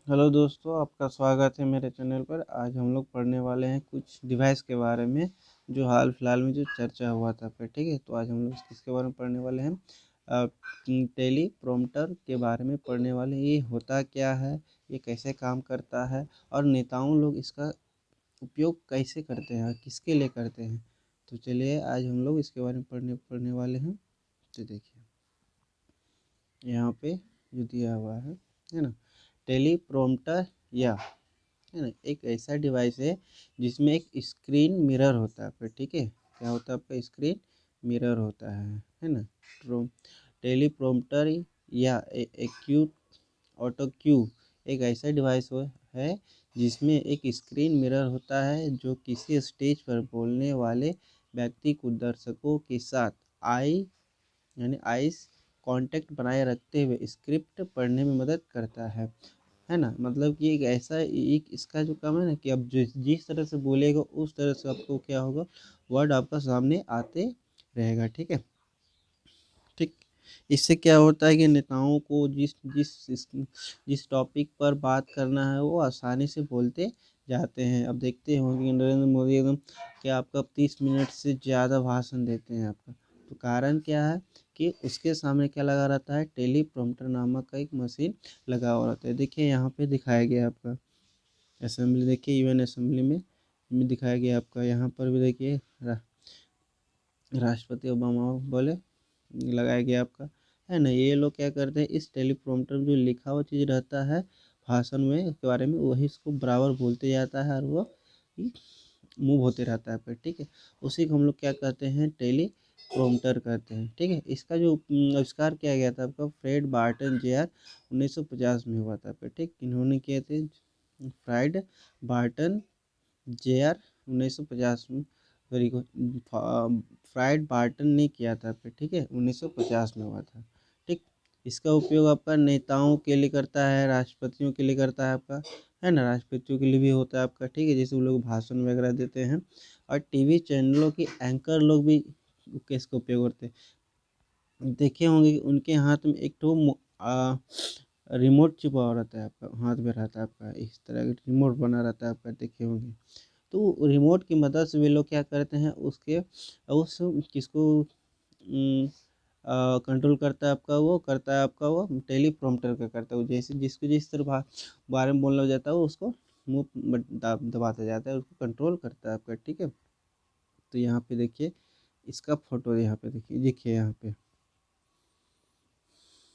Hello दोस्तों, आपका स्वागत है मेरे चैनल पर। आज हम लोग पढ़ने वाले हैं कुछ डिवाइस के बारे में जो हाल फिलहाल में जो चर्चा हुआ था पर। ठीक है, तो आज हम लोग किसके बारे में पढ़ने वाले हैं? टेली प्रोम्प्टर के बारे में पढ़ने वाले हैं। ये होता क्या है, ये कैसे काम करता है और नेताओं लोग इसका उपयोग कैसे करते हैं और किसके लिए करते हैं। तो चलिए आज हम लोग इसके बारे में पढ़ने वाले हैं। तो देखिए यहाँ पे जो दिया हुआ है ना, टेली प्रोम्प्टर या है ना, एक ऐसा डिवाइस है जिसमें एक स्क्रीन मिरर होता है आपका। ठीक है, क्या होता है आपका? स्क्रीन मिरर होता है ना। टेलीप्रॉम्प्टर या एक्यूट ऑटो क्यू एक ऐसा डिवाइस है जिसमें एक स्क्रीन मिरर होता है जो किसी स्टेज पर बोलने वाले व्यक्ति को दर्शकों के साथ आई यानी आइस कांटेक्ट बनाए रखते हुए स्क्रिप्ट पढ़ने में मदद करता है ना। मतलब कि एक ऐसा एक इसका जो काम है ना कि अब जिस तरह से बोलेगा उस तरह से आपको क्या होगा, वर्ड आपका सामने आते रहेगा। ठीक है, ठीक। इससे क्या होता है कि नेताओं को जिस टॉपिक पर बात करना है वो आसानी से बोलते जाते हैं। अब देखते होंगे कि नरेंद्र मोदी एकदम क्या आपका 30 मिनट से ज़्यादा भाषण देते हैं आपका। तो कारण क्या है कि उसके सामने क्या लगा रहता है? टेली प्रोम्प्टर नामक का एक मशीन लगा हुआ रहता है। देखिए यहाँ पे दिखाया गया आपका असेंबली, देखिए यूएन असेंबली में दिखाया गया आपका। यहाँ पर भी देखिए राष्ट्रपति ओबामा बोले लगाया गया आपका, है ना। ये लोग क्या करते हैं, इस टेलीप्रॉम्प्टर में जो लिखा हुआ चीज़ रहता है भाषण में के बारे में वही इसको बराबर बोलते जाता है और वो मूव होते रहता है पर। ठीक है, उसी को हम लोग क्या कहते हैं? टेली प्रोम्प्टर कहते हैं। ठीक है, इसका जो आविष्कार किया गया था आपका फ्रेड बार्टन जेआर 1950 में हुआ था पर। ठीक, इन्होंने किए थे फ्राइड बार्टन जेआर 1950 में। Very good. फ्राइड बार्टन ने किया था फिर। ठीक है, 1950 में हुआ था। ठीक, इसका उपयोग आपका नेताओं के लिए करता है, राष्ट्रपतियों के लिए करता है आपका, है ना। राष्ट्रपतियों के लिए भी होता है आपका। ठीक है, जैसे वो लोग भाषण वगैरह देते हैं और टीवी चैनलों के एंकर लोग भी इसका उपयोग करते हैं। देखे होंगे कि उनके हाथ में एक तो रिमोट चिपा हुआ रहता है आपका, हाथ में रहता है आपका, इस तरह का रिमोट बना रहता है आपका, देखे होंगे। तो रिमोट की मदद से वे लोग क्या करते हैं, उसके उस किसको कंट्रोल करता है आपका? वो करता है आपका वो टेलीप्रॉम्प्टर का करता है वो। जैसे जिसको जिस तरह बारे में बोलना जाता है वो उसको मुंह दबाता जाता है, उसको कंट्रोल करता है आपका। ठीक है, तो यहाँ पे देखिए इसका फोटो, यहाँ पे देखिए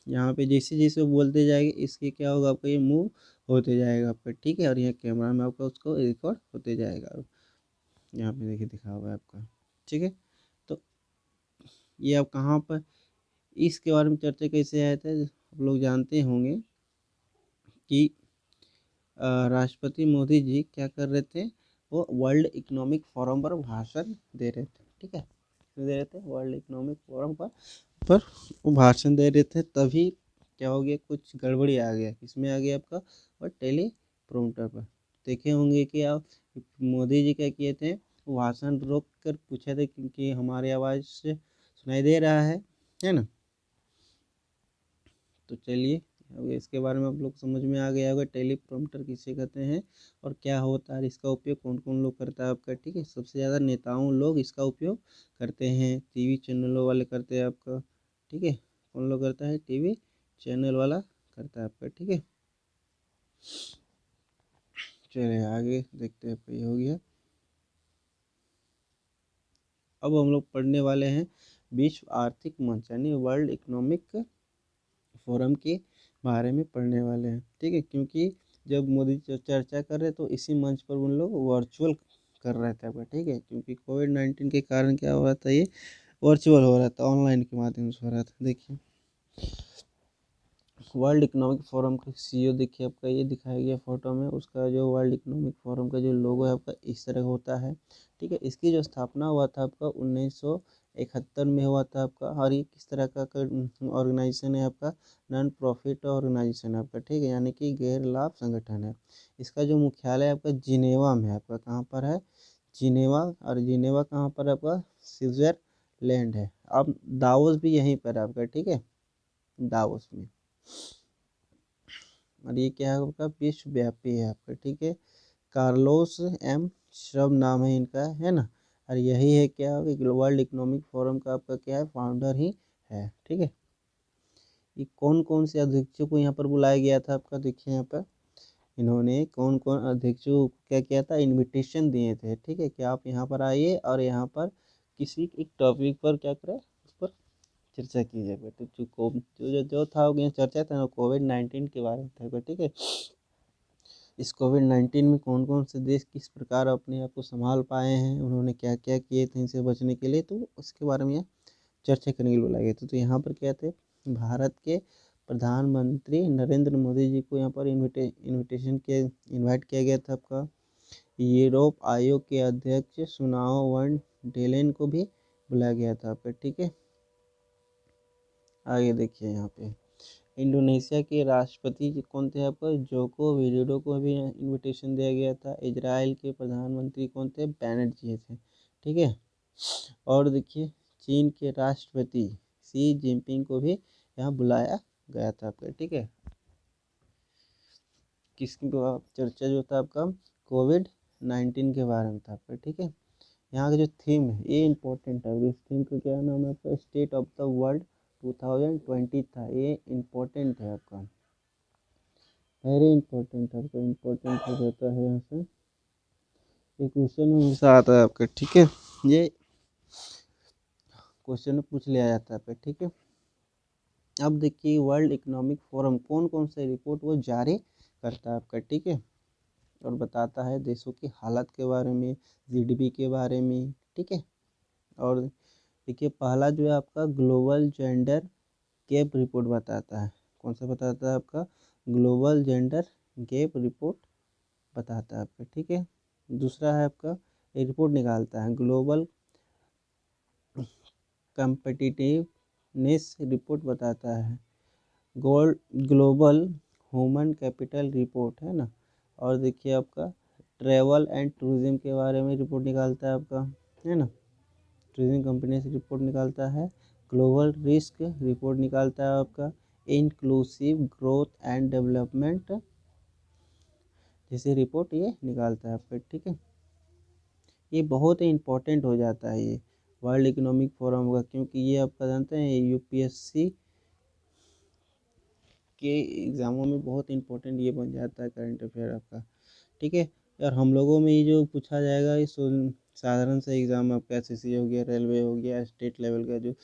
यहाँ पे जैसे जैसे वो बोलते जाएंगे इसके क्या होगा आपका, ये मूव होते जाएगा आपका। ठीक है, और यहाँ कैमरा में आपका उसको रिकॉर्ड होते जाएगा। यहाँ पे देखिए दिखा हुआ है आपका। ठीक है, तो ये अब कहाँ पर इसके बारे में चर्चा कैसे आया था? आप लोग जानते होंगे कि राष्ट्रपति मोदी जी क्या कर रहे थे, वो वर्ल्ड इकोनॉमिक फोरम पर भाषण दे रहे थे। ठीक है, दे रहे थे वर्ल्ड इकोनॉमिक फोरम पर वो भाषण दे रहे थे। तभी क्या हो गया, कुछ गड़बड़ी आ गया। किसमें आ गया आपका? और टेली प्रोम्प्टर पर। देखे होंगे कि आप मोदी जी क्या किए थे, वो भाषण रोक कर पूछे थे क्योंकि हमारी आवाज़ सुनाई दे रहा है ना। तो चलिए अब इसके बारे में आप लोग समझ में आ गया होगा टेलीप्रॉम्प्टर किसे कहते हैं और क्या होता है, इसका उपयोग कौन कौन लोग करता है आपका। ठीक है, सबसे ज़्यादा नेताओं लोग इसका उपयोग करते हैं, टीवी चैनलों वाले करते हैं आपका। ठीक है, कौन लोग करता है? टीवी चैनल वाला करता है आपका। ठीक है, चलिए आगे देखते हैं। ये हो गया। अब हम लोग पढ़ने वाले हैं विश्व आर्थिक मंच यानी वर्ल्ड इकोनॉमिक फोरम के बारे में पढ़ने वाले हैं। ठीक है, क्योंकि जब मोदी चर्चा कर रहे तो इसी मंच पर उन लोग वर्चुअल कर रहे थे आपका। ठीक है, क्योंकि कोविड-19 के कारण क्या हो रहा था, ये वर्चुअल हो रहा था, ऑनलाइन के माध्यम से हो रहा था। देखिए वर्ल्ड इकोनॉमिक फोरम का सीईओ देखिए आपका, ये दिखाया गया फोटो में। उसका जो वर्ल्ड इकोनॉमिक फोरम का जो लोगो है आपका इस तरह का होता है। ठीक है, इसकी जो स्थापना हुआ था आपका 1971 में हुआ था आपका। और ये किस तरह का ऑर्गेनाइजेशन है आपका? नॉन प्रॉफिट ऑर्गेनाइजेशन है आपका। ठीक है, यानी कि गैर लाभ संगठन है। इसका जो मुख्यालय आपका जिनेवा में है आपका। कहाँ पर है? जिनेवा। और जिनेवा कहाँ पर है आपका? स्विट्जरलैंड है। अब दावोस भी यहीं पर है आपका। ठीक है, दावोस में। और ये क्या है आपका विश्वव्यापी है आपका, ठीक है। कार्लोस एम श्वब नाम है इनका, है ना। और यही है क्या, वर्ल्ड इकोनॉमिक फोरम का आपका क्या है, फाउंडर ही है, ठीक है। ये कौन कौन से अध्यक्षों को यहाँ पर बुलाया गया था आपका, देखिए यहाँ पर इन्होंने कौन कौन अध्यक्षों को क्या किया था, इनविटेशन दिए थे, ठीक है, कि आप यहाँ पर आइए और यहाँ पर किसी एक टॉपिक पर क्या करें, उस पर चर्चा की जाए। तो जो था वो चर्चा था कोविड-19 के बारे में था, ठीक है। इस कोविड-19 में कौन कौन से देश किस प्रकार अपने आप को संभाल पाए हैं, उन्होंने क्या क्या किए थे इनसे बचने के लिए, तो उसके बारे में चर्चा करने के लिए बुलाए गए थे। तो यहाँ पर क्या थे, भारत के प्रधानमंत्री नरेंद्र मोदी जी को यहाँ पर इनवाइट किया गया था आपका। यूरोप आयोग के अध्यक्ष सुनाओ वन डेलेन को भी बुलाया गया था आपका, ठीक है। आगे देखिए यहाँ पे इंडोनेशिया के राष्ट्रपति कौन थे आपका, जोको विडोडो को भी इनविटेशन दिया गया था। इजराइल के प्रधानमंत्री कौन थे, बेनेट जी थे, ठीक है। और देखिए चीन के राष्ट्रपति शी जिनपिंग को भी यहाँ बुलाया गया था आपका, ठीक है। किसकी चर्चा जो था आपका, कोविड-19 के बारे में था आपका, ठीक है। यहाँ का जो थीम है ये इम्पोर्टेंट है, इस थीम का क्या नाम है आपका, स्टेट ऑफ द वर्ल्ड 2020 था, ये इम्पोर्टेंट है आपका, वेरी इम्पोर्टेंट है आपका, इम्पोर्टेंट हो जाता है यहाँ से, ये क्वेश्चन हमेशा आता है आपका, ठीक है। ये क्वेश्चन पूछ लिया जाता है आपका, ठीक है। अब देखिए वर्ल्ड इकोनॉमिक फोरम कौन कौन से रिपोर्ट वो जारी करता है आपका, ठीक है, और बताता है देशों की हालत के बारे में, जीडीपी के बारे में, ठीक है। और देखिए पहला जो है आपका ग्लोबल जेंडर गैप रिपोर्ट बताता है, कौन सा बताता है आपका, ग्लोबल जेंडर गैप रिपोर्ट बताता है आपका, ठीक है। दूसरा है आपका एक रिपोर्ट निकालता है ग्लोबल कम्पिटिटिवनेस रिपोर्ट बताता है, ग्लोबल ह्यूमन कैपिटल रिपोर्ट, है ना। और देखिए आपका ट्रैवल एंड टूरिज्म के बारे में रिपोर्ट निकालता है आपका, है ना, टूरिज्म कंपनी से रिपोर्ट निकालता है। ग्लोबल रिस्क रिपोर्ट निकालता है आपका, इंक्लूसिव ग्रोथ एंड डेवलपमेंट जैसे रिपोर्ट ये निकालता है आपका, ठीक है। ये बहुत ही इम्पोर्टेंट हो जाता है ये वर्ल्ड इकोनॉमिक फोरम का, क्योंकि ये आपका जानते हैं यूपीएससी के एग्ज़ामों में बहुत इंपॉर्टेंट ये बन जाता है करंट अफेयर आपका, ठीक है। और हम लोगों में ये जो पूछा जाएगा ये साधारण सा एग्ज़ाम आपका एसएससी हो गया, रेलवे हो गया, स्टेट लेवल का जो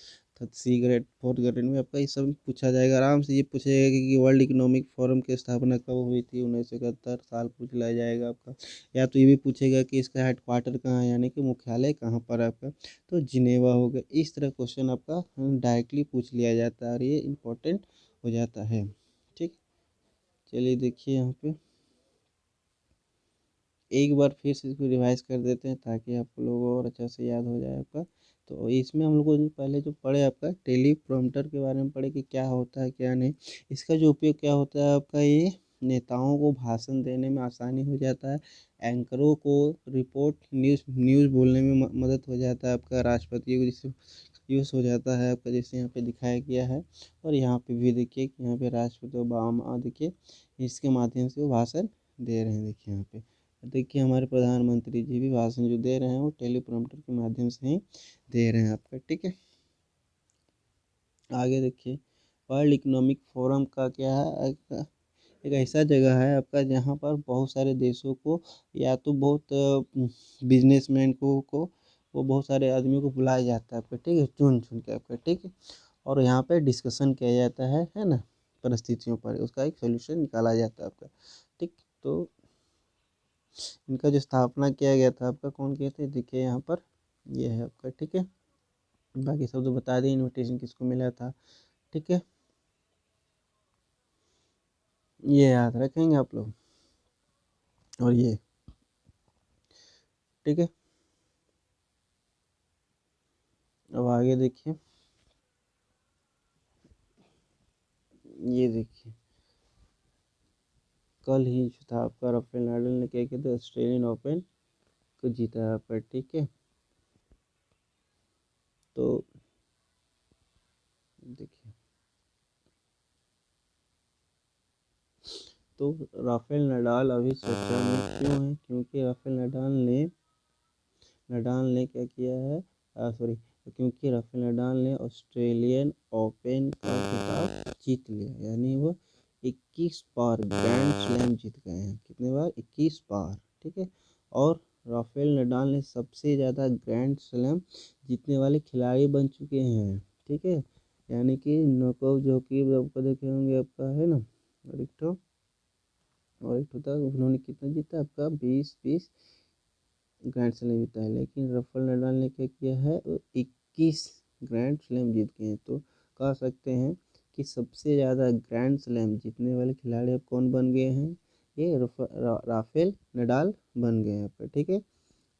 सी ग्रेड 4th ग्रेड में आपका ये सब पूछा जाएगा, आराम से ये पूछेगा कि वर्ल्ड इकोनॉमिक फोरम की स्थापना कब हुई थी, 1971 साल पूछ लिया जाएगा आपका। या तो ये भी पूछेगा कि इसका हेडक्वार्टर कहाँ है, यानी कि मुख्यालय कहाँ पर है आपका, तो जिनेवा हो गया। इस तरह क्वेश्चन आपका डायरेक्टली पूछ लिया जाता है और ये इम्पोर्टेंट हो जाता है, ठीक। चलिए देखिए यहाँ पे एक बार फिर से इसको रिवाइज कर देते हैं ताकि आप लोगों को और अच्छा से याद हो जाए आपका। तो इसमें हम लोग को पहले जो पढ़े आपका टेलीप्रॉम्प्टर के बारे में पढ़े कि क्या होता है क्या नहीं, इसका जो उपयोग क्या होता है आपका, ये नेताओं को भाषण देने में आसानी हो जाता है, एंकरों को रिपोर्ट न्यूज़ बोलने में मदद हो जाता है आपका, राष्ट्रपति को जिससे यूज़ हो जाता है आपका, जैसे यहाँ पे दिखाया गया है। और यहाँ पे भी देखिए कि यहाँ पे राष्ट्रपति ओबामा देखिए इसके माध्यम से वो भाषण दे रहे हैं, देखिए यहाँ पे देखिए हमारे प्रधानमंत्री जी भी भाषण जो दे रहे हैं वो टेलीप्रॉम्प्टर के माध्यम से ही दे रहे हैं आपका, ठीक है। आगे देखिए वर्ल्ड इकोनॉमिक फोरम का क्या है, एक ऐसा जगह है आपका जहाँ पर बहुत सारे देशों को या तो बहुत बिजनेसमैन को वो बहुत सारे आदमियों को बुलाया जाता है आपका, ठीक है, चुन चुन के आपका, ठीक है। और यहाँ पे डिस्कशन किया जाता है ना, परिस्थितियों पर उसका एक सोल्यूशन निकाला जाता है आपका, ठीक। तो इनका जो स्थापना किया गया था आपका कौन किए थे, देखिए यहाँ पर ये है आपका, ठीक है। बाकी सब तो बता दें इनविटेशन किसको मिला था, ठीक है, ये याद रखेंगे आप लोग। और ये ठीक है, अब आगे देखिए, ये देखिए कल ही जो था आपका राफेल नाडल ने क्या किया था, ऑस्ट्रेलियन ओपन को जीता है आपका, ठीक है। तो देखिए तो राफेल नडाल अभी चर्चा में क्यों है? क्योंकि राफेल नडाल ने क्या किया है, क्योंकि राफेल नडाल ने ऑस्ट्रेलियन ओपन का खिताब जीत लिया, यानी वो 21 बार ग्रैंड स्लैम जीत गए हैं। कितने बार? 21 बार, ठीक है। और राफेल नडाल ने सबसे ज़्यादा ग्रैंड स्लैम जीतने वाले खिलाड़ी बन चुके हैं, ठीक है। यानी कि नॉकआउट जो कि आपको देखे होंगे, आपका है ना, और एक था, उन्होंने कितना जीता आपका 20 ग्रैंड स्लैम जीता है। लेकिन राफेल नडाल ने क्या किया है, वो 21 ग्रैंड स्लैम जीत गए हैं। तो कह सकते हैं कि सबसे ज़्यादा ग्रैंड स्लैम जीतने वाले खिलाड़ी अब कौन बन गए हैं? ये राफेल नडाल बन गए हैं पर, ठीक है।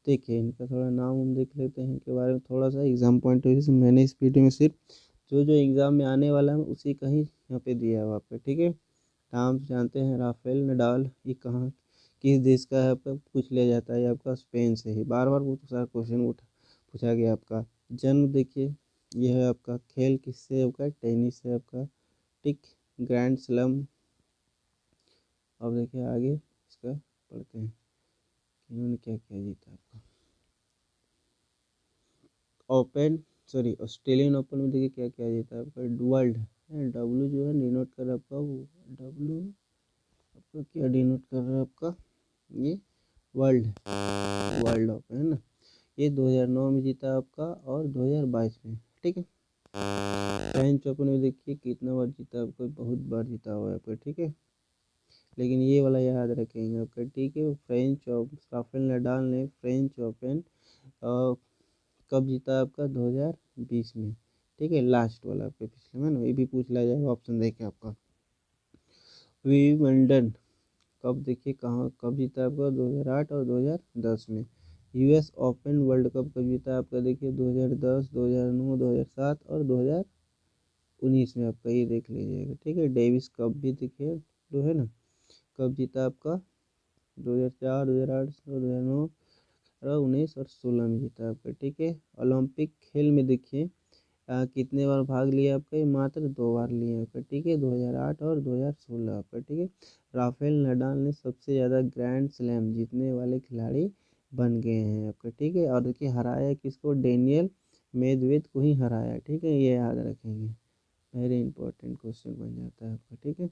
देखिए इनका थोड़ा नाम हम देख लेते हैं, इनके बारे में थोड़ा सा एग्जाम पॉइंट ऑफ व्यू से मैंने इस वीडियो में सिर्फ जो जो एग्ज़ाम में आने वाला है उसी का ही यहाँ पे दिया हुआ पे, ठीक है। नाम जानते हैं राफेल नडाल, ये कहाँ किस देश का है आपका पूछ लिया जाता है, आपका स्पेन से ही बार बार बहुत सारा क्वेश्चन पूछा गया। आपका जन्म देखिए, यह है आपका खेल किससे, आपका टेनिस से आपका, ठीक। ग्रैंड स्लैम, अब देखिए आगे इसका पढ़ते हैं इन्होंने क्या क्या जीता आपका। ऑस्ट्रेलियन ओपन में देखिए क्या क्या जीता आपका। वर्ल्ड डब्ल्यू जो है डिनोट कर रहा है आपका, वो डब्ल्यू आपका क्या डिनोट कर रहा है आपका, ये वर्ल्ड ओपन है ना, ये 2009 में जीता आपका और 2022 में, ठीक है। फ्रेंच ओपन में देखिए कितना बार जीता आपका, बहुत बार जीता हुआ है आपका, ठीक है। लेकिन ये वाला याद रखेंगे आपका, ठीक है। राफेल नडाल ने फ्रेंच ओपन कब जीता आपका? 2020 में, ठीक है। लास्ट वाला आपके पिछले में ना, ये भी पूछ लिया जाएगा ऑप्शन देके आपका। विंबलडन कब देखिए कहाँ कब जीता आपका? 2008 और 2010 में। यूएस ओपन वर्ल्ड कप कब जीता आपका? देखिए 2010, 2009, 2007 और 2019 में आपका, ये देख लीजिएगा, ठीक है। डेविस कप भी देखिए जो है ना, कब जीता आपका? 2004, 2008, 2009, 19 और 16 में जीता आपका, ठीक है। ओलंपिक खेल में देखिए कितने बार भाग लिया आपका? ये मात्र 2 बार लिए आपका, ठीक है। 2008 और 2016 आपका, ठीक है। राफेल नडाल ने सबसे ज़्यादा ग्रैंड स्लैम जीतने वाले खिलाड़ी बन गए हैं आपका, ठीक है। और देखिए हराया किसको? डेनियल मेदवेदेव को ही हराया, ठीक है। ये याद रखेंगे, वेरी इंपॉर्टेंट क्वेश्चन बन जाता है आपका, ठीक है।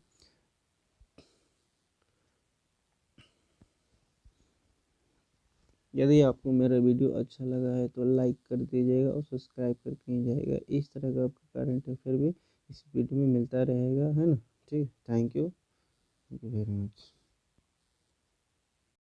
यदि आपको मेरा वीडियो अच्छा लगा है तो लाइक कर दीजिएगा और सब्सक्राइब करके ही जाएगा। इस तरह का आपका करंट अफेयर भी इस वीडियो में मिलता रहेगा, है ना, ठीक। Thank you very much.